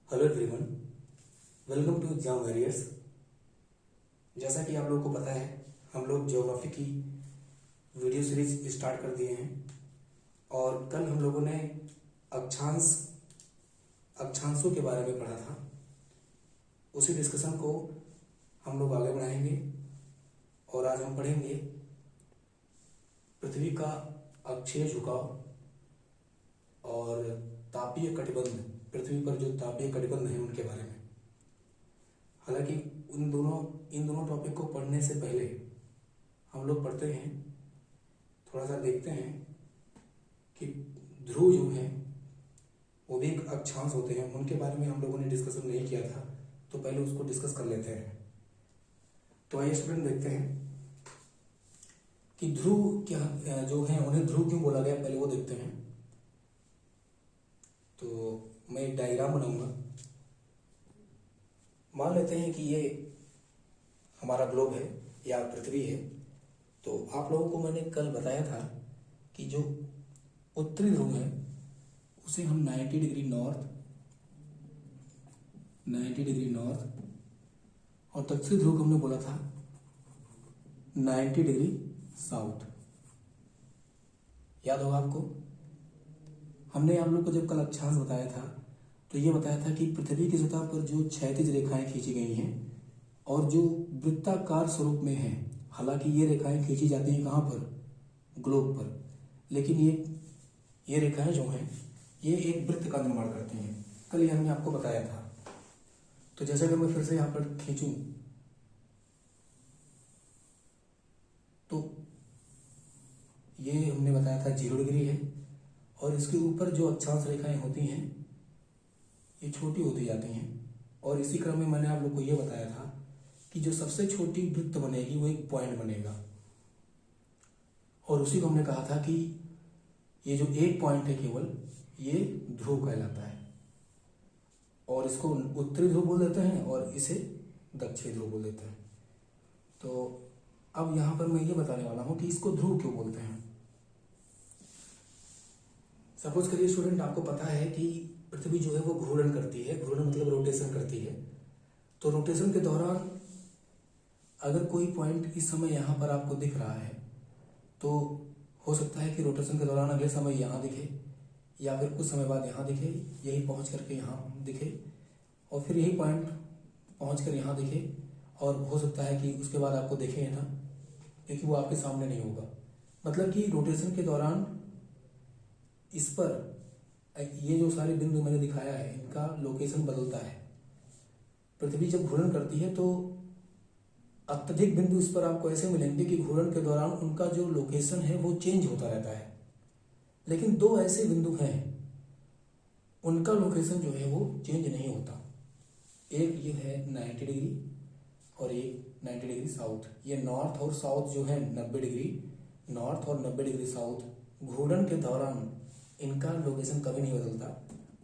Hello everyone, welcome to exam warriors. जैसा कि आप लोगों को पता है, हम लोग ज्योग्राफी की वीडियो सीरीज स्टार्ट कर दिए हैं और कल हम लोगों ने अक्षांशों के बारे में पढ़ा था। उसी डिस्कशन को हम लोग आगे बढ़ाएंगे और आज हम पढ़ेंगे पृथ्वी का अक्षीय झुकाव और तापीय कटिबंध, पृथ्वी पर जो तापीय कटिबंध हैं उनके बारे में। हालांकि इन दोनों टॉपिक को पढ़ने से पहले हम लोग पढ़ते हैं, थोड़ा सा देखते हैं कि ध्रुव जो हैं वो भी एक अक्षांश होते हैं। उनके बारे में हम लोगों ने डिस्कशन नहीं किया था, तो पहले उसको डिस्कस कर लेते हैं। तो आइए स्टूडेंट, देखते हैं कि ध्रुव क्या जो है, उन्हें ध्रुव क्यों बोला गया, पहले वो देखते हैं। तो मैं एक डायग्राम बनाऊंगा। मान लेते हैं कि ये हमारा ग्लोब है या पृथ्वी है। तो आप लोगों को मैंने कल बताया था कि जो उत्तरी ध्रुव है उसे हम 90 डिग्री नॉर्थ और दक्षिणी ध्रुव को हमने बोला था 90 डिग्री साउथ। याद होगा आपको, हमने आप लोग को जब कल अक्षांश बताया था तो ये बताया था कि पृथ्वी की सतह पर जो क्षैतिज रेखाएं खींची गई हैं और जो वृत्ताकार स्वरूप में हैं, हालांकि ये रेखाएं खींची जाती हैं कहाँ पर, ग्लोब पर, लेकिन ये रेखाएं जो हैं ये एक वृत्त का निर्माण करती हैं। कल ये हमने आपको बताया था। तो जैसे कि मैं फिर से यहाँ पर खींचूं तो ये हमने बताया था 0 डिग्री है और इसके ऊपर जो अक्षांश रेखाएं होती हैं ये छोटी होती जाती हैं। और इसी क्रम में मैंने आप लोग को ये बताया था कि जो सबसे छोटी वृत्त बनेगी वो एक पॉइंट बनेगा, और उसी को हमने कहा था कि ये जो एक पॉइंट है केवल, ये ध्रुव कहलाता है। और इसको उत्तरी ध्रुव बोल देते हैं और इसे दक्षिणी ध्रुव बोल देते हैं। तो अब यहाँ पर मैं ये बताने वाला हूँ कि इसको ध्रुव क्यों बोलते हैं। सपोज करिए स्टूडेंट, आपको पता है कि पृथ्वी जो है वो घूर्णन करती है। घूर्णन मतलब रोटेशन करती है। तो रोटेशन के दौरान अगर कोई पॉइंट इस समय यहाँ पर आपको दिख रहा है तो हो सकता है कि रोटेशन के दौरान अगले समय यहाँ दिखे या फिर कुछ समय बाद यहाँ दिखे, यही पहुँच करके यहाँ दिखे और फिर यही पॉइंट पहुँच कर यहाँ दिखे, और हो सकता है कि उसके बाद आपको दिखे ना, क्योंकि वो आपके सामने नहीं होगा। मतलब कि रोटेशन के दौरान इस पर ये जो सारे बिंदु मैंने दिखाया है इनका लोकेशन बदलता है। पृथ्वी जब घूर्णन करती है तो अत्यधिक बिंदु इस पर आपको ऐसे मिलेंगे कि घूर्णन के दौरान उनका जो लोकेशन है वो चेंज होता रहता है। लेकिन दो ऐसे बिंदु हैं उनका लोकेशन जो है वो चेंज नहीं होता। एक ये है 90 डिग्री और एक 90 डिग्री साउथ। ये नॉर्थ और साउथ जो है 90 डिग्री नॉर्थ और 90 डिग्री साउथ, घूर्णन के दौरान इनका लोकेशन कभी नहीं बदलता।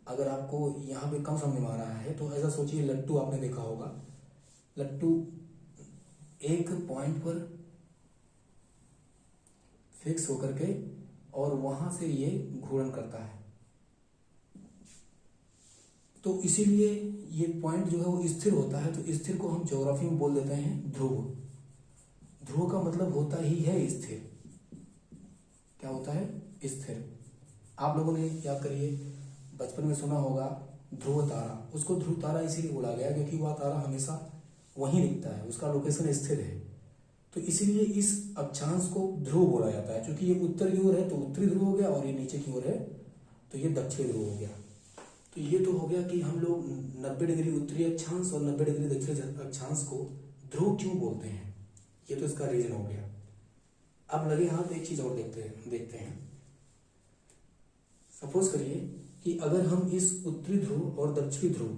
अगर आपको यहाँ पे कम समझ में आ रहा है तो ऐसा सोचिए, लट्टू आपने देखा होगा। लट्टू एक पॉइंट पर फिक्स होकर के और वहां से ये घूर्णन करता है। तो इसीलिए ये पॉइंट जो है वो स्थिर होता है। तो स्थिर को हम ज्योग्राफी में बोल देते हैं ध्रुव। ध्रुव का मतलब होता ही है स्थिर। क्या होता है? स्थिर। आप लोगों ने याद करिए, बचपन में सुना होगा ध्रुव तारा। उसको ध्रुव तारा इसीलिए बोला गया क्योंकि वह तारा हमेशा वहीं दिखता है, उसका लोकेशन स्थिर है। तो इसीलिए इस अक्षांश को ध्रुव बोला जाता है। क्योंकि ये उत्तर की ओर है तो उत्तरी ध्रुव हो गया और ये नीचे की ओर है तो ये दक्षिणी ध्रुव हो गया। तो ये तो हो गया कि हम लोग 90 डिग्री उत्तरी अक्षांश और 90 डिग्री दक्षिणी अक्षांश को ध्रुव क्यों बोलते हैं, ये तो इसका रीजन हो गया। अब लगे हाथ एक चीज और देखते हैं। सपोज करिए कि अगर हम इस उत्तरी ध्रुव और दक्षिणी ध्रुव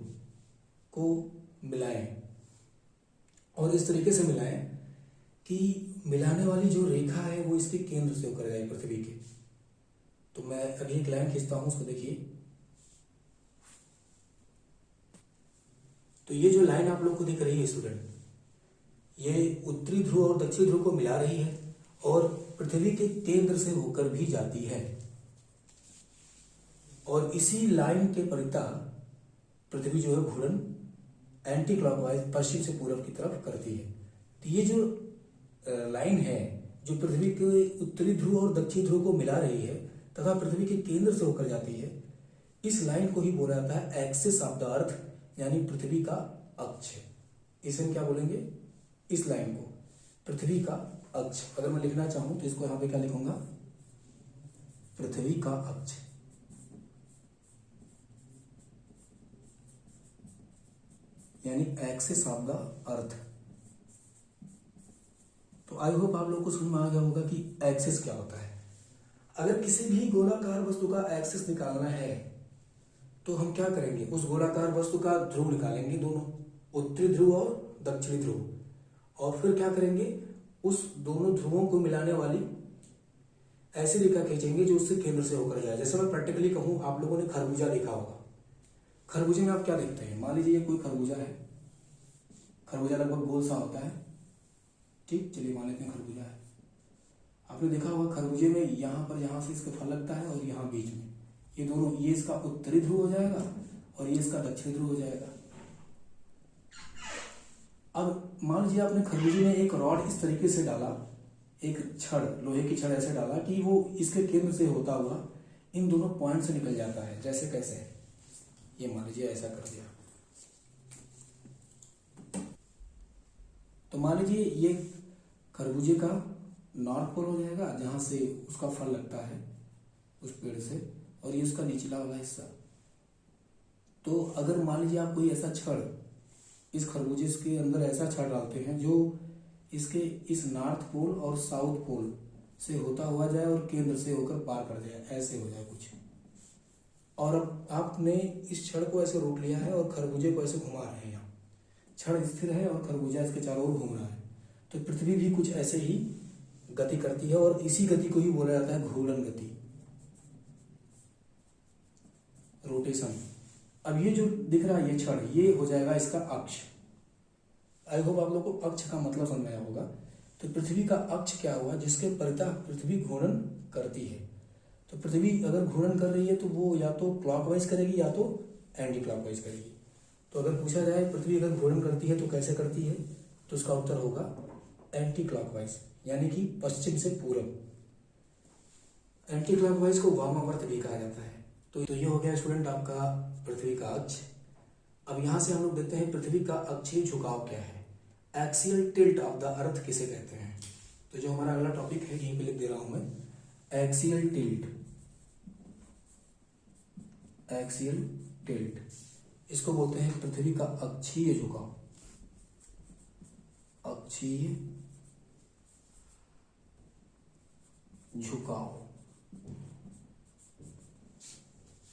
को मिलाएं और इस तरीके से मिलाएं कि मिलाने वाली जो रेखा है वो इसके केंद्र से होकर जाए पृथ्वी के। तो मैं अभी एक लाइन खींचता हूं, उसको देखिए। तो ये जो लाइन आप लोग को दिख रही है स्टूडेंट, ये उत्तरी ध्रुव और दक्षिणी ध्रुव को मिला रही है और पृथ्वी के केंद्र से होकर भी जाती है। और इसी लाइन के परिता पृथ्वी जो है घूर्णन एंटी क्लॉकवाइज पश्चिम से पूर्व की तरफ करती है। तो ये जो लाइन है जो पृथ्वी के उत्तरी ध्रुव और दक्षिणी ध्रुव को मिला रही है तथा पृथ्वी के केंद्र से होकर जाती है, इस लाइन को ही बोला जाता है एक्सिस ऑफ द अर्थ यानी पृथ्वी का अक्ष। इसे हम क्या बोलेंगे? इस लाइन को पृथ्वी का अक्ष। अगर मैं लिखना चाहूं तो इसको यहां पे क्या लिखूंगा? पृथ्वी का अक्ष। यानी एक्सिस ऑफ द अर्थ। तो आई होप आप लोगों को समझ में आ गया होगा कि एक्सिस क्या होता है। अगर किसी भी गोलाकार वस्तु का एक्सिस निकालना है तो हम क्या करेंगे? उस गोलाकार वस्तु का ध्रुव निकालेंगे, दोनों उत्तरी ध्रुव और दक्षिणी ध्रुव, और फिर क्या करेंगे? उस दोनों ध्रुवों को मिलाने वाली ऐसी रेखा खींचेंगे जो उससे केंद्र से होकर जाए। जैसे मैं प्रैक्टिकली कहूं, आप लोगों ने खरबूजा देखा होगा। खरबूजे में आप क्या देखते हैं? मान लीजिए कोई खरबूजा है, खरबूजा लगभग गोल सा होता है, ठीक, चलिए मान लेते हैं खरबूजा है। आपने देखा होगा खरबूजे में यहाँ से इसका फल लगता है और यहाँ बीच में ये दोनों, ये इसका उत्तरी ध्रुव हो जाएगा और ये इसका दक्षिणी ध्रुव हो जाएगा। अब मान लीजिए आपने खरबूजे में एक रॉड इस तरीके से डाला, एक छड़, लोहे की छड़ ऐसे डाला कि वो इसके केंद्र से होता हुआ इन दोनों पॉइंट से निकल जाता है। जैसे कैसे? ये मान लीजिए ऐसा कर दिया, तो मान लीजिए ये खरबूजे का नॉर्थ पोल हो जाएगा जहां से उसका फल लगता है उस पेड़ से, और ये उसका निचला वाला हिस्सा। तो अगर मान लीजिए आप कोई ऐसा छड़ इस खरबूजे के अंदर ऐसा छड़ डालते हैं जो इसके इस नॉर्थ पोल और साउथ पोल से होता हुआ जाए और केंद्र से होकर पार कर जाए, ऐसे हो जाए कुछ, और अब आपने इस छड़ को ऐसे रोक लिया है और खरबूजे को ऐसे घुमा रहे हैं। यहाँ छड़ स्थिर है और खरबूजा इसके चारों ओर घूम रहा है। तो पृथ्वी भी कुछ ऐसे ही गति करती है और इसी गति को ही बोला जाता है घूर्णन गति, रोटेशन। अब ये जो दिख रहा है ये छड़, ये हो जाएगा इसका अक्ष। आई होप आप लोगों को अक्ष का मतलब समझ आया होगा। तो पृथ्वी का अक्ष क्या हुआ? जिसके परितः पृथ्वी घूर्णन करती है। तो पृथ्वी अगर घूर्णन कर रही है तो वो या तो क्लॉकवाइज करेगी या तो एंटी क्लॉकवाइज करेगी। तो अगर पूछा जाए पृथ्वी अगर घूर्णन करती है तो कैसे करती है, तो उसका उत्तर होगा एंटी क्लॉकवाइज, यानी कि पश्चिम से पूर्व। एंटी क्लॉकवाइज को वामावर्त भी कहा जाता है। तो ये हो गया स्टूडेंट आपका पृथ्वी का अक्ष। अब यहां से हम लोग देखते हैं पृथ्वी का अक्षीय झुकाव क्या है, axial tilt of the earth किसे कहते हैं। तो जो हमारा अगला टॉपिक है यहीं पे लिख दे रहा हूं मैं, एक्सियल टिल्ट। एक्सियल टिल्ट इसको बोलते हैं पृथ्वी का अक्षीय झुकाव। अक्षीय झुकाव।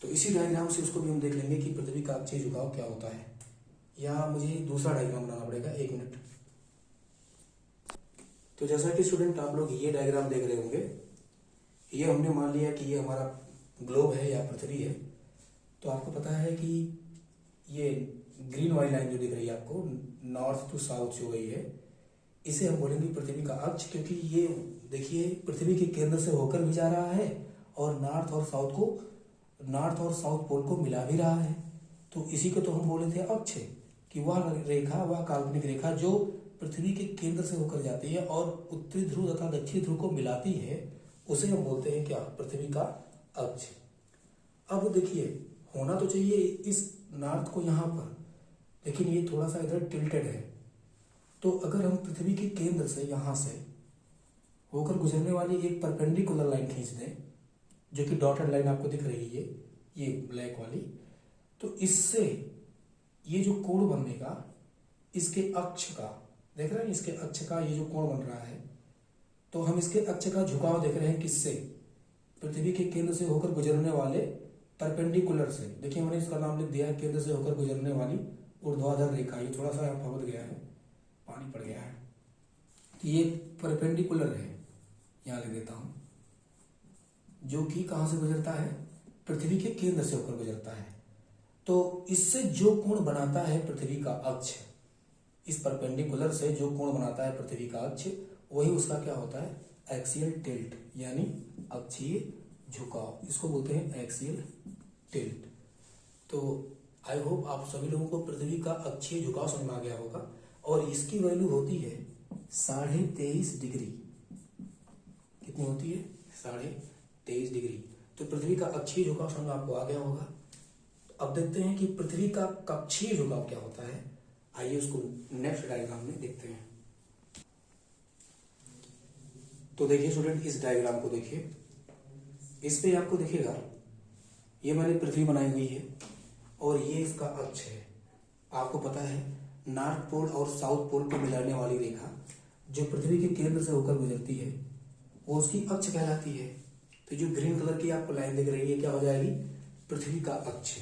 तो इसी डायग्राम से उसको भी हम देख लेंगे कि पृथ्वी का अक्षीय झुकाव क्या होता है, या मुझे दूसरा डायग्राम बनाना पड़ेगा, एक मिनट। तो जैसा कि स्टूडेंट आप लोग ये डायग्राम देख रहे होंगे, ये हमने मान लिया कि ये हमारा ग्लोब है या पृथ्वी है। तो आपको पता है कि ये ग्रीन वाली लाइन जो दिख रही है आपको, नॉर्थ टू साउथ जो गई है, इसे हम बोलेंगे पृथ्वी का अक्ष, क्योंकि ये देखिए पृथ्वी के केंद्र से होकर भी जा रहा है और नॉर्थ और साउथ पोल को मिला भी रहा है। तो इसी को तो हम बोले थे अक्ष, कि वह रेखा, वह काल्पनिक रेखा जो पृथ्वी के केंद्र से होकर जाती है और उत्तरी ध्रुव तथा दक्षिणी ध्रुव को मिलाती है, उसे हम बोलते हैं क्या? पृथ्वी का अक्ष। अब देखिए होना तो चाहिए इस नॉर्थ को यहाँ पर, लेकिन ये थोड़ा सा इधर टिल्टेड है। तो अगर हम पृथ्वी के केंद्र से यहाँ से होकर गुजरने वाली एक परपेंडिकुलर लाइन खींच दें, जो कि डॉटेड लाइन आपको दिख रही है ये ब्लैक वाली, तो इससे ये जो कोण बनेगा इसके अक्ष का, देख रहे हैं इसके अक्ष का ये जो कोण बन रहा है, तो हम इसके अक्ष का झुकाव देख रहे हैं किससे? पृथ्वी के केंद्र से होकर गुजरने वाले परपेंडिकुलर से। देखिए मैंने इसका नाम लिख दिया है केंद्र से होकर गुजरने वाली ऊर्ध्वाधर रेखा। ये थोड़ा सा फबद गया है, पानी पड़ गया है, तो ये परपेंडिकुलर है, यहाँ लिख देता हूं, जो कि कहां से गुजरता है? पृथ्वी के केंद्र से होकर गुजरता है। तो इससे जो कोण बनाता है पृथ्वी का अक्ष, इस परपेंडिकुलर से जो कोण बनाता है पृथ्वी का अक्ष, वही उसका क्या होता है? एक्सियल टिल्ट, यानी अक्षीय झुकाव। इसको बोलते हैं एक्सियल टिल्ट। तो आई होप आप सभी लोगों को पृथ्वी का अक्षीय झुकाव समझ में आ गया होगा। और इसकी वैल्यू होती है 23.5 डिग्री। कितनी होती है? 23.5 डिग्री। तो पृथ्वी का अक्षीय झुकाव समझ में आपको आ गया होगा। अब देखते हैं कि पृथ्वी का कक्षीय झुकाव क्या होता है। आइए उसको नेक्स्ट डायग्राम में देखते हैं। तो देखिए स्टूडेंट, इस डायग्राम को देखिए। इस पे आपको दिखेगा, ये मैंने पृथ्वी बनाई हुई है और ये इसका अक्ष है। आपको पता है नॉर्थ पोल और साउथ पोल को मिलाने वाली रेखा जो पृथ्वी के केंद्र से होकर गुजरती है वो उसकी अक्ष कहलाती है। तो जो ग्रीन कलर की आपको लाइन दिख रही है क्या हो जाएगी? पृथ्वी का अक्ष।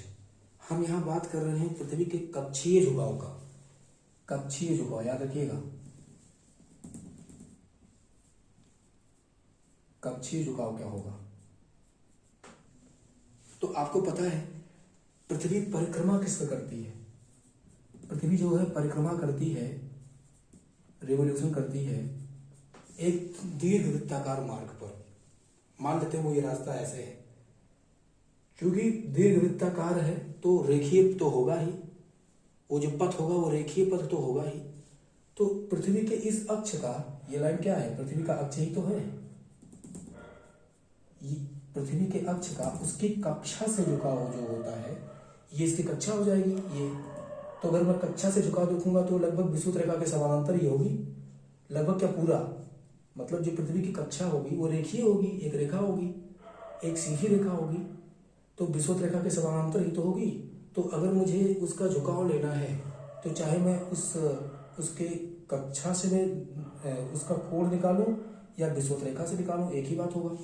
हम यहाँ बात कर रहे हैं पृथ्वी के कक्षीय झुकाव का। कक्षीय झुकाव याद रखिएगा, कक्षीय झुकाव क्या होगा। तो आपको पता है पृथ्वी परिक्रमा किस पे करती है? पृथ्वी जो है परिक्रमा करती है, रिवोल्यूशन करती है एक दीर्घ वृत्ताकार मार्ग पर। मान लेते हैं वो ये रास्ता ऐसे है, क्योंकि दीर्घ वृत्ताकार है तो रेखीय तो होगा ही, वो जो पथ होगा वो रेखीय पथ तो होगा ही। तो पृथ्वी के इस अक्ष का, ये लाइन क्या है? पृथ्वी का अक्ष ही तो है। पृथ्वी के अक्ष का उसकी कक्षा से झुकाव जो होता है ये इसकी कक्षा हो जाएगी ये। तो अगर मैं कक्षा से झुकाव देखूंगा तो लगभग विषुवत रेखा के समानांतर ही होगी। लगभग क्या पूरा, मतलब जो पृथ्वी की कक्षा होगी वो रेखीय होगी, एक रेखा होगी, एक सीधी रेखा होगी, तो विषुवत रेखा के समानांतर ही तो होगी। तो अगर मुझे उसका झुकाव लेना है तो चाहे मैं उसके कक्षा से मैं उसका कोण निकालूं या विषुवत रेखा से निकालूं, एक ही बात होगा।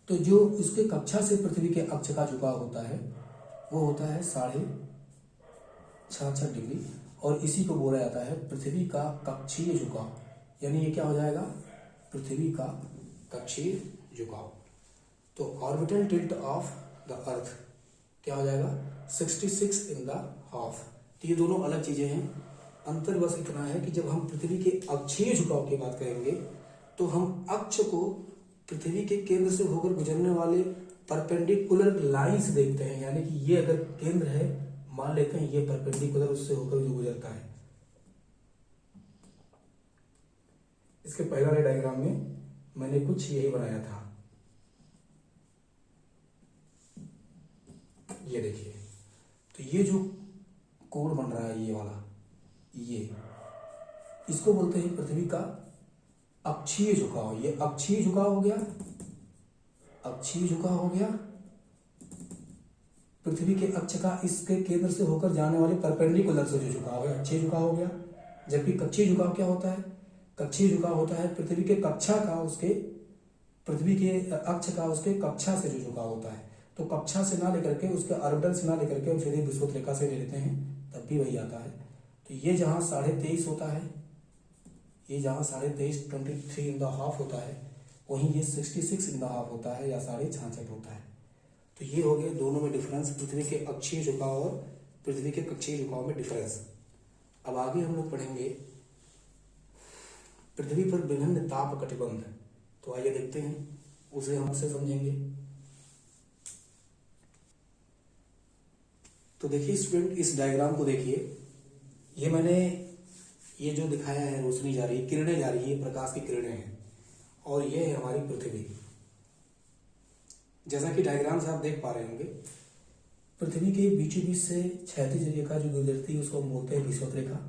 तो जो उसके कक्षा से पृथ्वी के अक्ष का झुकाव होता है वो होता है 66.5 डिग्री और इसी को बोला जाता है पृथ्वी का कक्षीय झुकाव। यानी ये क्या हो जाएगा? पृथ्वी का कक्षीय झुकाव। तो orbital tilt of the earth क्या हो जाएगा? 66.5। तो ये दोनों अलग चीजें हैं। अंतर बस इतना है कि जब हम पृथ्वी के अक्षीय झुकाव की बात करेंगे तो हम अक्ष को पृथ्वी के केंद्र से होकर गुजरने वाले परपेंडिकुलर लाइंस देखते हैं। यानी कि ये अगर केंद्र है, मान लेते हैं ये परपेंडिकुलर उससे होकर जो गुजरता है। इसके पहले वाले डायग्राम में मैंने कुछ यही बनाया था। ये देखिए, तो ये जो कोण बन रहा है ये वाला, ये इसको बोलते हैं पृथ्वी का अक्षीय झुकाव। ये अक्षीय झुकाव हो गया, अक्षीय झुकाव हो गया पृथ्वी के अक्ष का इसके केंद्र से होकर जाने वाले परपेंडिकुलर से जो झुकाव है अक्षीय झुकाव हो गया। जबकि कक्षीय झुकाव क्या होता है? कक्षीय झुकाव होता है पृथ्वी के कक्षा का उसके, पृथ्वी के अक्ष का उसके कक्षा से जो झुकाव होता है। तो कक्षा से ना लेकर के, उसके ऑर्बिटल से ना लेकर के हम सीधे विषुवत रेखा से ले लेते हैं तब भी वही आता है। तो ये जहां 23.5 होता है, ये जहां 23.5 होता है, वहीं ये 66.5 होता है या 66.5 होता है। तो ये हो गया दोनों में डिफरेंस, पृथ्वी के अक्षीय झुकाव और पृथ्वी के कक्षीय झुकाव में डिफरेंस। अब आगे हम लोग पढ़ेंगे पृथ्वी पर विभिन्न ताप कटिबंध। तो आइए देखते हैं, उसे हमसे समझेंगे। तो देखिए स्टूडेंट, इस डायग्राम को देखिए। ये मैंने ये जो दिखाया है, रोशनी जा रही है, किरणें जा रही है, प्रकाश की किरणें हैं, और ये है हमारी पृथ्वी। जैसा कि डायग्राम से आप देख पा रहे होंगे, पृथ्वी के बीचों बीच से क्षैतिज रेखा जो गुजरती है उसको हम बोलते हैं विषुवत रेखा।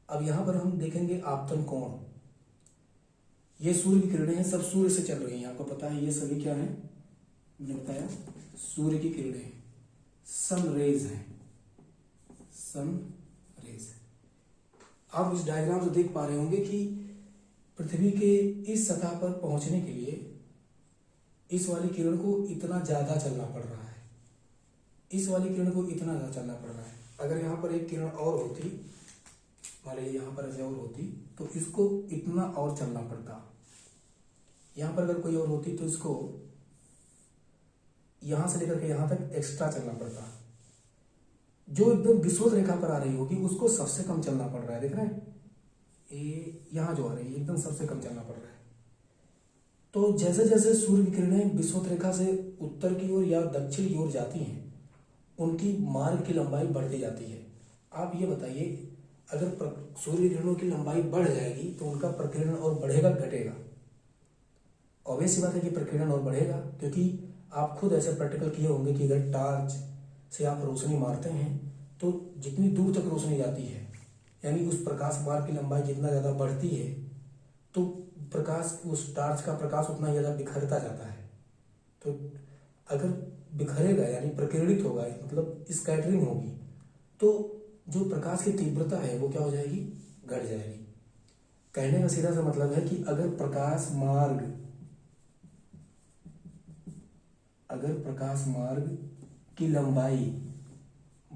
अब यहां पर हम देखेंगे आपतन कोण। ये सूर्य की किरणें हैं, सब सूर्य से चल रही हैं। आपको पता है ये सभी क्या है, मैंने बताया सूर्य की किरणें हैं, सन रेज हैं, सन रेज। आप इस डायग्राम से देख पा रहे होंगे कि पृथ्वी के इस सतह पर पहुंचने के लिए इस वाली किरण को इतना ज्यादा चलना पड़ रहा है, इस वाली किरण को इतना ज्यादा चलना पड़ रहा है। अगर यहाँ पर एक किरण और होती, मान लीजिए यहाँ पर ऐसे और होती, तो इसको इतना और चलना पड़ता। यहाँ पर अगर कोई और होती तो इसको यहां से लेकर के यहां तक एक्स्ट्रा चलना पड़ता। जो एकदम विषुवत रेखा पर आ रही होगी उसको सबसे कम चलना पड़ रहा है। देख रहे हैं, ये यहां जो आ रही है एकदम सबसे कम चलना पड़ रहा है। तो जैसे जैसे सूर्य की किरणें विषुवत रेखा से उत्तर की ओर या दक्षिण की ओर जाती हैं, उनकी मार्ग की लंबाई बढ़ती जाती है। आप ये बताइए, अगर सूर्य किरणों की लंबाई बढ़ जाएगी तो उनका प्रकीर्णन और बढ़ेगा घटेगा? ऑब्वियस सी बात है कि प्रकीर्णन और बढ़ेगा, क्योंकि आप खुद ऐसे प्रैक्टिकल किए होंगे कि अगर टार्च से आप रोशनी मारते हैं तो जितनी दूर तक रोशनी जाती है, यानी उस प्रकाश मार्ग की लंबाई जितना ज़्यादा बढ़ती है तो प्रकाश, उस टार्च का प्रकाश उतना ज़्यादा बिखरता जाता है। तो अगर बिखरेगा यानी प्रकीर्णित होगा, मतलब स्कैटरिंग होगी, तो जो प्रकाश की तीव्रता है वो क्या हो जाएगी? घट जाएगी। कहने का सीधा सा मतलब है कि अगर प्रकाश मार्ग की लंबाई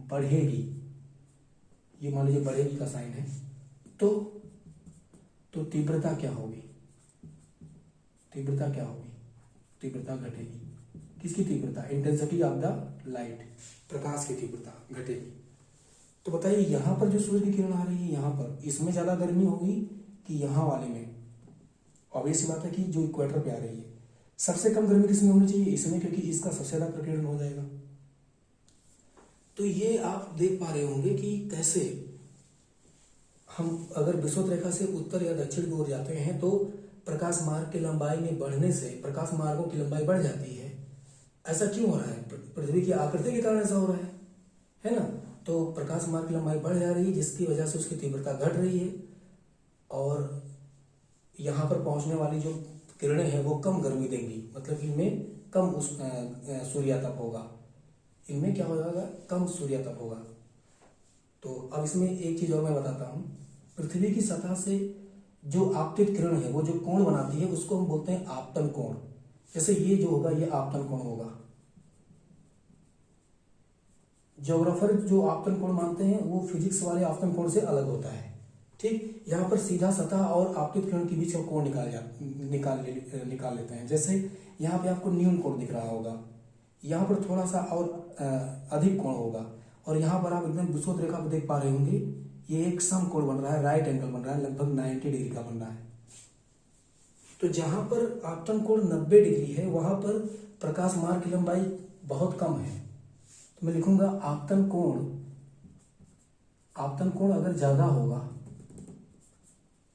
बढ़ेगी, ये मान लीजिए बढ़ेगी का साइन है, तो तीव्रता क्या होगी? तीव्रता घटेगी। किसकी तीव्रता? इंटेंसिटी ऑफ द लाइट, प्रकाश की तीव्रता घटेगी। तो बताइए, यहाँ पर जो सूर्य की किरण आ रही है, यहाँ पर इसमें ज़्यादा गर्मी होगी कि यहाँ वाले में? ऑब्वियस सी बात है कि जो इक्वेटर पे आ रही है। सबसे कम गर्मी किसमें होनी चाहिए? इसमें, क्योंकि इसका सबसे ज़्यादा प्रकीर्णन हो जाएगा। तो ये आप देख पा रहे होंगे कि कैसे हम अगर विषुवत रेखा से उत्तर या दक्षिण की ओर जाते हैं तो प्रकाश मार्ग की लंबाई में बढ़ने से प्रकाश मार्गों की लंबाई बढ़ जाती है। ऐसा क्यों हो रहा है? पृथ्वी की आकृति के कारण ऐसा हो रहा है ना? तो प्रकाश मार्ग की लंबाई बढ़ जा रही है, जिसकी वजह से उसकी तीव्रता घट रही है, और यहाँ पर पहुँचने वाली जो किरणें हैं वो कम गर्मी देंगी, मतलब इनमें कम सूर्यातप होगा। इनमें क्या हो जाएगा? कम सूर्यातप होगा। तो अब इसमें एक चीज़ और मैं बताता हूँ। पृथ्वी की सतह से जो आपतित किरण है वो जो कोण बनाती है उसको हम बोलते हैं आपतन कोण। जैसे ये जो होगा ये आपतन कोण होगा। ज्योग्राफर जो आपतन कोण मानते हैं वो फिजिक्स वाले आपतन कोण से अलग होता है। ठीक, यहाँ पर सीधा सतह और आपतित किरण के बीच का कोण निकाल लेते हैं। जैसे यहाँ पे आपको न्यून कोण दिख रहा होगा, यहाँ पर थोड़ा सा और अधिक कोण होगा, और यहाँ पर आप एकदम विषुवत रेखा को देख पा रहे होंगे, ये एक सम कोण बन रहा है, राइट एंगल बन रहा है, लगभग 90 डिग्री का बन रहा है। तो जहाँ पर आपतन कोण 90 डिग्री है वहाँ पर प्रकाश मार्ग की लंबाई बहुत कम है। तो मैं लिखूंगा आपतन कोण अगर ज्यादा होगा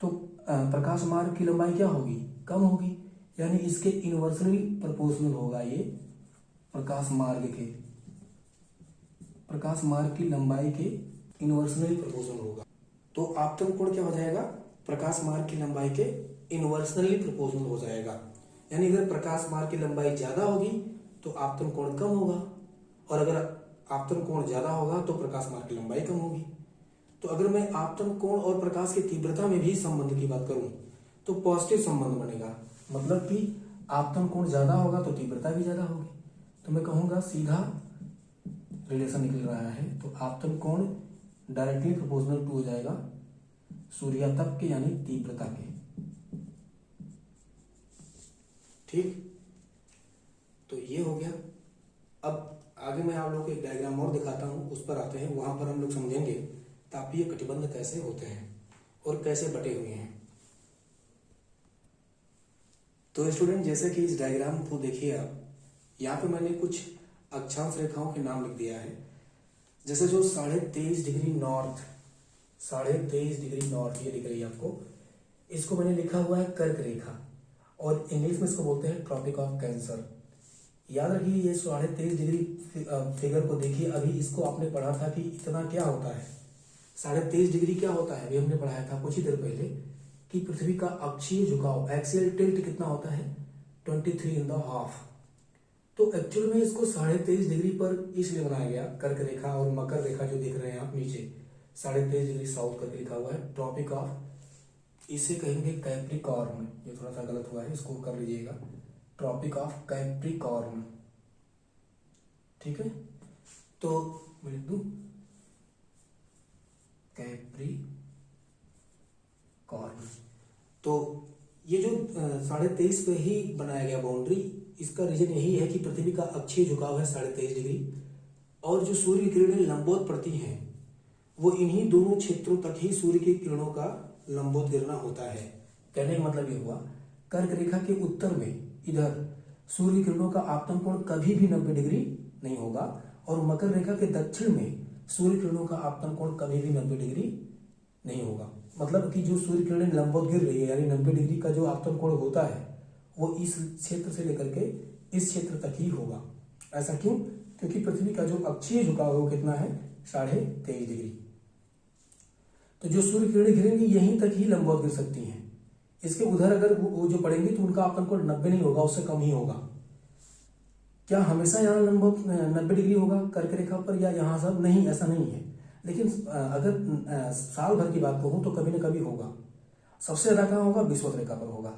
तो प्रकाश मार्ग की लंबाई क्या होगी? कम होगी, यानी इसके इनवर्सली प्रोपोर्शनल होगा ये प्रकाश मार्ग की लंबाई के इनवर्सली प्रोपोर्शनल होगा। तो आपतन कोण क्या हो जाएगा? प्रकाश मार्ग की लंबाई के इनवर्सली प्रोपोर्शनल हो जाएगा। यानी अगर प्रकाश मार्ग की लंबाई ज्यादा होगी तो आपतन कोण कम होगा, और अगर आपतन कोण ज्यादा होगा तो प्रकाश मार्ग की लंबाई कम होगी। तो अगर मैं आपतन कोण और प्रकाश की तीव्रता में भी संबंध की बात करूं तो पॉजिटिव संबंध बनेगा, मतलब कि आपतन कोण ज्यादा होगा तो तीव्रता भी ज्यादा होगी। तो मैं कहूंगा सीधा रिलेशन निकल रहा है, तो आपतन कोण डायरेक्टली प्रोपोर्शनल टू हो जाएगा सूर्यातप के यानी तीव्रता के। ठीक, तो ये हो गया। अब आगे मैं आप लोगों को एक डायग्राम और दिखाता हूं, उस पर आते हैं, वहां पर हम लोग समझेंगे तापीय कटिबंध कैसे होते हैं और कैसे बटे हुए हैं। तो स्टूडेंट, जैसे कि इस डायग्राम को देखिए आप, यहाँ पे मैंने कुछ अक्षांश रेखाओं के नाम लिख दिया है। जैसे जो 23.5 डिग्री नॉर्थ, 23.5 डिग्री नॉर्थ ये दिख रही है आपको, इसको मैंने लिखा हुआ है कर्क रेखा, और इंग्लिश में इसको बोलते हैं ट्रॉपिक ऑफ कैंसर। याद रखिए ये 23.5 डिग्री फिगर को देखिए। अभी इसको आपने पढ़ा था कि इतना क्या होता है, 23.5 डिग्री क्या होता है, अभी हमने पढ़ाया था कुछ ही देर पहले कि पृथ्वी का अक्षीय झुकाव एक्सियल टिल्ट कितना होता है, 23.5। तो एक्चुअल में इसको 23.5 डिग्री पर इसलिए बनाया गया, कर्क रेखा और मकर रेखा जो देख रहे हैं आप नीचे 23.5 डिग्री साउथ करके लिखा हुआ है, ट्रॉपिक ऑफ, इसे कहेंगे कैप्रिकॉर्न। ये थोड़ा सा गलत हुआ है, इसको कर लीजिएगा, ट्रॉपिक ऑफ कैप्रिकॉर्न। ठीक है, तो मैं लिख दूं कैप्रिकॉर्न। तो ये जो 23.5 पे ही बनाया गया बाउंड्री, इसका रीजन यही है कि पृथ्वी का अक्षीय झुकाव है 23.5 डिग्री, और जो सूर्य की किरणें लंबवत पड़ती हैं वो इन्हीं दोनों क्षेत्रों तक ही सूर्य की किरणों का लंबवत गिरना होता है। कहने का मतलब ये हुआ, कर्क रेखा के उत्तर में इधर सूर्य की किरणों का आपतन कोण कभी भी 90 डिग्री नहीं होगा, और मकर रेखा के दक्षिण में सूर्य किरणों का आपतन कोण कभी भी 90 डिग्री नहीं होगा। मतलब कि जो सूर्य किरणें लंबवत गिर रही है यानी 90 डिग्री का जो आपतन कोण होता है वो इस क्षेत्र से लेकर के इस क्षेत्र तक ही होगा। ऐसा क्यों? क्योंकि पृथ्वी का जो अक्षीय झुकाव है वो कितना है, 23.5 डिग्री। तो जो सूर्य किरणें गिरेंगी यहीं तक ही लंबवत गिर सकती हैं। इसके उधर अगर वो जो पड़ेंगे तो उनका आपतन कोण 90 नहीं होगा, उससे कम ही होगा। क्या हमेशा यहाँ लंबवत 90 डिग्री होगा कर्क रेखा पर, या यहाँ सब नहीं? ऐसा नहीं है। लेकिन अगर साल भर की बात कहूँ तो कभी न कभी होगा। सबसे ज्यादा कहाँ होगा? विषुवत रेखा पर होगा।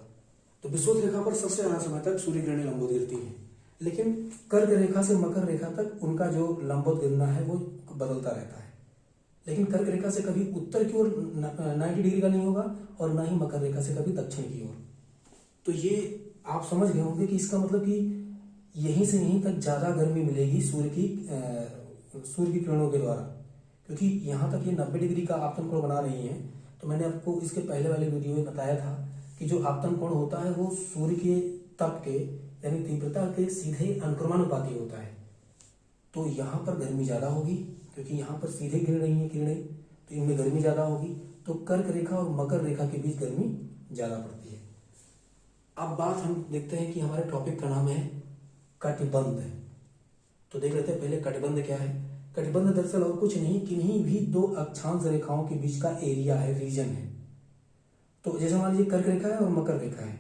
तो विषुवत रेखा पर सबसे ज्यादा समय तक सूर्य किरणें लंबवत गिरती हैं। लेकिन कर्क रेखा से मकर रेखा तक उनका जो लंबवत गिरना है वो बदलता रहता है। लेकिन कर्क रेखा से कभी उत्तर की ओर 90 डिग्री का नहीं होगा और ना ही मकर रेखा से कभी दक्षिण की ओर। तो ये आप समझ गए होंगे कि इसका मतलब कि यहीं से यहीं तक ज्यादा गर्मी मिलेगी सूर्य की किरणों के द्वारा, क्योंकि यहाँ तक ये 90 डिग्री का आपतन कोण बना रही है। तो मैंने आपको इसके पहले वाले वीडियो में बताया था कि जो आपतन कोण होता है वो सूर्य के तप के यानी तीव्रता के सीधे अनुक्रमानुपाती होता है। तो यहाँ पर गर्मी ज्यादा होगी क्योंकि यहाँ पर सीधे गिर रही है किरणें, तो इनमें गर्मी ज्यादा होगी। तो कर्क रेखा और मकर रेखा के बीच गर्मी ज्यादा पड़ती है। अब बात हम देखते हैं कि हमारे टॉपिक का नाम है कटिबंध। तो देख लेते हैं पहले कटिबंध क्या है। कटिबंध दरअसल और कुछ नहीं, किन्हीं भी दो अक्षांश रेखाओं के बीच का एरिया है, रीजन है। तो जैसे मान लीजिए कर्क रेखा है और मकर रेखा है,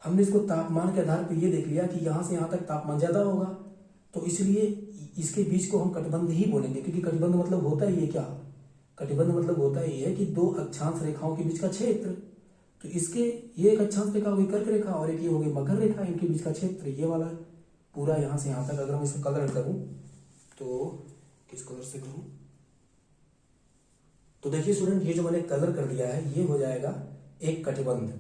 हमने इसको तापमान के आधार पर ये देख लिया कि यहाँ से यहाँ तक तापमान ज्यादा होगा, तो इसलिए इसके बीच को हम कटिबंध ही बोलेंगे। क्योंकि कटिबंध मतलब होता ही है क्या? कटिबंध मतलब होता ही है कि दो अक्षांश रेखाओं के बीच का क्षेत्र। तो इसके ये एक अक्षांश रेखा होगी कर्क रेखा और एक ये होगी मकर रेखा, इनके बीच का क्षेत्र ये वाला पूरा यहाँ से यहाँ तक। अगर हम इसको कलर करूं तो किस कलर से करूं, तो देखिए स्टूडेंट, ये जो मैंने कलर कर दिया है ये हो जाएगा एक कटिबंध।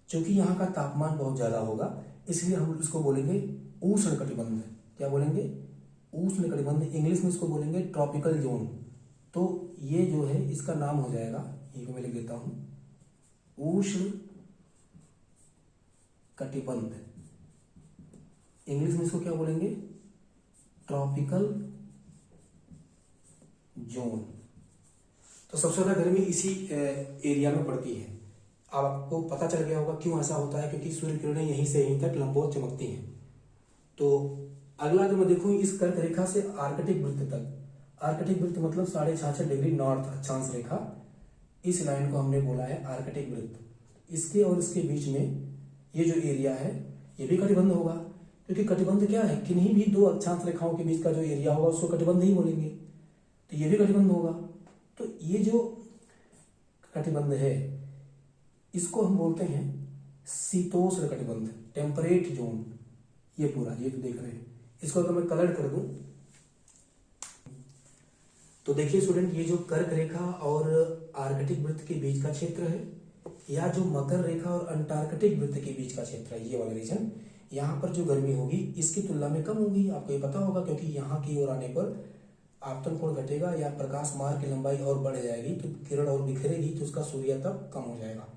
क्योंकि यहाँ का तापमान बहुत ज्यादा होगा इसलिए हम इसको बोलेंगे उष्ण कटिबंध। क्या बोलेंगे? उष्ण कटिबंध। इंग्लिश में इसको बोलेंगे ट्रॉपिकल जोन। तो ये जो है इसका नाम हो जाएगा, ये मैं लिख देता हूं, उष्ण कटिबंध। इंग्लिश में इसको क्या बोलेंगे? Tropical zone. तो सबसे ज्यादा गर्मी इसी एरिया में पड़ती है। अब आपको पता चल गया होगा क्यों ऐसा होता है, क्योंकि सूर्य किरणें यहीं से यहीं तक लंबवत चमकती हैं। तो अगला जो मैं देखूं इस कर्क रेखा से आर्कटिक वृत्त तक, आर्कटिक वृत्त मतलब 66.5 डिग्री नॉर्थ अक्षांश रेखा, इस लाइन को हमने बोला है आर्कटिक वृत्त। इसके और इसके बीच में ये जो एरिया है ये भी कटिबंध होगा। क्योंकि कटिबंध क्या है? किन्हीं भी दो अक्षांश रेखाओं के बीच का जो एरिया होगा उसको कटिबंध ही बोलेंगे। तो ये भी कटिबंध होगा। तो ये जो कटिबंध है इसको हम बोलते हैं शीतोष्ण कटिबंध, टेम्परेट जोन। ये पूरा ये तो देख रहे हैं, इसको अगर मैं कलर कर दूं तो देखिए स्टूडेंट, ये जो कर्क रेखा और आर्कटिक वृत्त के बीच का क्षेत्र है, या जो मकर रेखा और अंटार्कटिक वृत्त के बीच का क्षेत्र है, ये वाला रीजन, यहाँ पर जो गर्मी होगी इसकी तुलना में कम होगी। आपको ये पता होगा क्योंकि यहाँ की ओर आने पर आपतन कोण घटेगा या प्रकाश मार्ग की लंबाई और बढ़ जाएगी, तो किरण और बिखरेगी, तो उसका सूर्यातप कम हो जाएगा।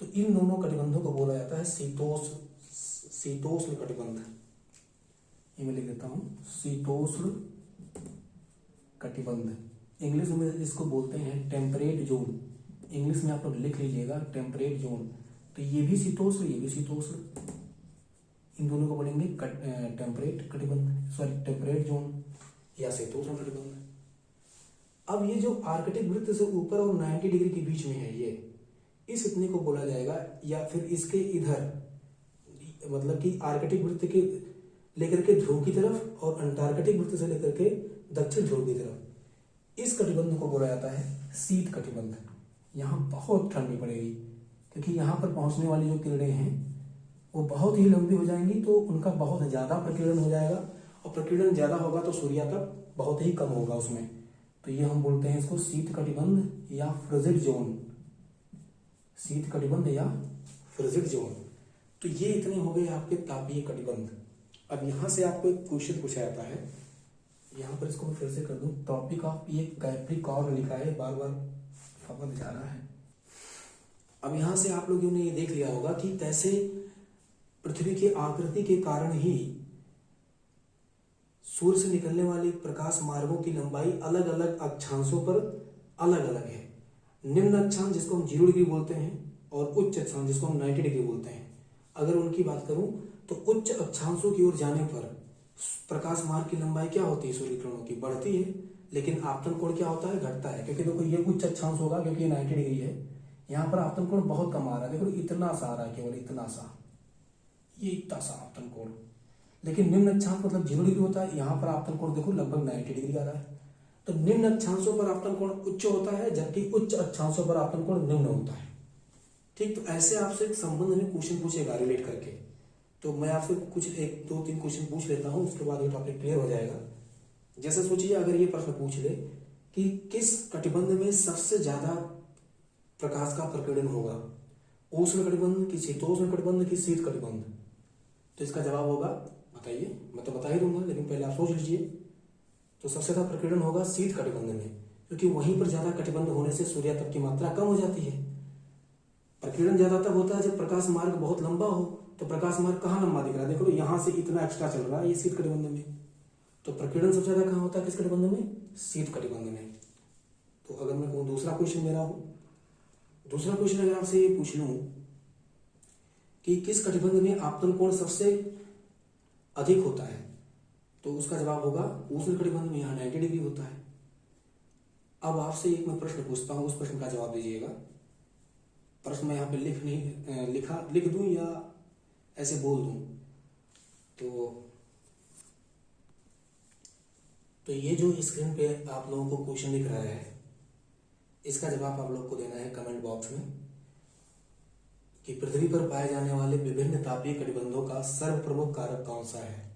तो इन दोनों कटिबंधों को बोला जाता है शीतोष्ण कटिबंध। ये मैं लिख देता हूं, शीतोष्ण कटिबंध। इंग्लिश में इसको बोलते हैं टेम्परेट जोन। इंग्लिश में आप लोग लिख लीजिएगा टेम्परेट जोन। तो ये भी शीतोष्ण, ये भी शीतोष्ण, इन दोनों को बोलेंगे टेम्परेट कटिबंध, सॉरी टेम्परेट जोन या शीतोष्ण कटिबंध। अब ये जो आर्कटिक वृत्त से ऊपर और 90 डिग्री के बीच में है, ये इस इतने को बोला जाएगा, या फिर इसके इधर मतलब कि आर्कटिक वृत्त के लेकर के ध्रुव की तरफ और अंटार्कटिक वृत्त से लेकर के दक्षिण ध्रुव की तरफ, इस कटिबंध को बोला जाता है शीत कटिबंध। यहाँ बहुत ठंडी पड़ेगी क्योंकि यहाँ पर पहुंचने वाली जो किरणें हैं वो बहुत ही लंबी हो जाएंगी, तो उनका बहुत ज्यादा प्रकीर्णन हो जाएगा, और प्रकीर्णन ज्यादा होगा तो सूर्यातप बहुत ही कम होगा उसमें। तो ये हम बोलते हैं इसको शीत कटिबंध या फ्रिजिड जोन, शीत कटिबंध या फ्रिजिड जोन। तो ये इतने हो गए आपके तापीय कटिबंध। अब यहाँ से आपको एक क्वेश्चन पूछा जाता है, यहाँ पर इसको मैं फिर से कर दूं, टॉपिक ऑफ ये कैप्रिकॉर्न लिखा है, बार बार फपक जा रहा है। अब यहाँ से आप लोगों ने ये देख लिया होगा कि कैसे पृथ्वी की आकृति के कारण ही सूर्य से निकलने वाली प्रकाश मार्गों की लंबाई अलग अलग अक्षांशों पर अलग अलग है। निम्न अक्षांश जिसको हम 0 डिग्री बोलते हैं और उच्च अक्षांश जिसको हम 90 डिग्री बोलते हैं। अगर उनकी बात करूं तो उच्च अक्षांशों की ओर जाने पर प्रकाश मार्ग की लंबाई क्या होती है सूर्य किरणों की, बढ़ती है, लेकिन आपतन कोण क्या होता है, घटता है। क्योंकि देखो ये उच्च अक्षांश होगा क्योंकि ये 90 डिग्री है, यहाँ पर आपतन कोण बहुत कम आ रहा है। देखो इतना सा आ रहा है, केवल इतना सा, ये इतना सा आपतन कोण। लेकिन निम्न अक्षांश मतलब 0 डिग्री होता है, यहाँ पर आपतन कोण देखो लगभग 90 डिग्री आ रहा है। तो निम्न अक्षांशों पर आपतन कोण उच्च होता है जबकि उच्च अक्षांशों पर आपतन कोण निम्न होता है। ठीक, तो ऐसे आपसे एक संबंध में क्वेश्चन पूछेगा रिलेट करके। तो मैं आपसे कुछ 1-2-3 क्वेश्चन पूछ लेता हूँ, उसके बाद ये टॉपिक क्लियर हो जाएगा। जैसे सोचिए अगर ये प्रश्न पूछ ले कि किस कटिबंध में सबसे ज्यादा प्रकाश का प्रकीर्णन होगा, उष्ण कटिबंध की शीतोष्ण कटिबंध की शीत कटिबंध, तो इसका जवाब होगा, बताइए, मैं तो बता ही दूंगा लेकिन पहले आप सोच लीजिए। तो सबसे ज्यादा प्रकीर्णन होगा शीत कटिबंध में, क्योंकि वहीं पर ज्यादा कटिबंध होने से सूर्यातप की मात्रा कम हो जाती है। प्रकीर्णन ज्यादा तब होता है जब प्रकाश मार्ग बहुत लंबा हो। तो प्रकाश मार्ग कहाँ लंबा दिख रहा है, देखो यहाँ से इतना एक्स्ट्रा चल रहा है ये शीत कटिबंध में। तो प्रकीर्णन सबसे ज्यादा कहाँ होता है, किस कटिबंध में, शीत कटिबंध में। तो अगर मैं कहूँ दूसरा क्वेश्चन मेरा हो, दूसरा क्वेश्चन अगर आपसे ये पूछ लूं कि किस कटिबंध में आपतन कोण सबसे अधिक होता है, तो उसका जवाब होगा उष्ण कटिबंध में, यहाँ 90 डिग्री होता है। अब आपसे एक मैं प्रश्न पूछता हूँ, उस प्रश्न का जवाब दीजिएगा। प्रश्न मैं यहाँ पे लिख दूं या ऐसे बोल दूं। तो ये जो स्क्रीन पे आप लोगों को क्वेश्चन दिख रहा है, इसका जवाब आप लोग को देना है कमेंट बॉक्स में कि पृथ्वी पर पाए जाने वाले विभिन्न तापीय कटिबंधों का सर्वप्रमुख कारक कौन सा है।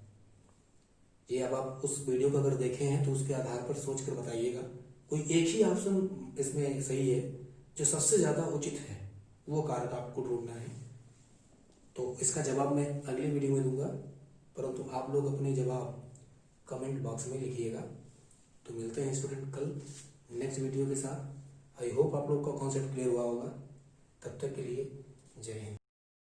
ये अब आप उस वीडियो को अगर देखे हैं तो उसके आधार पर सोच कर बताइएगा। कोई एक ही ऑप्शन इसमें सही है, जो सबसे ज्यादा उचित है वो कारक आपको ढूंढना है। तो इसका जवाब मैं अगली वीडियो में दूंगा, परंतु आप लोग अपने जवाब कमेंट बॉक्स में लिखिएगा। तो मिलते हैं स्टूडेंट कल नेक्स्ट वीडियो के साथ। आई होप आप लोग का कॉन्सेप्ट क्लियर हुआ होगा। तब तक के लिए जय हिंद।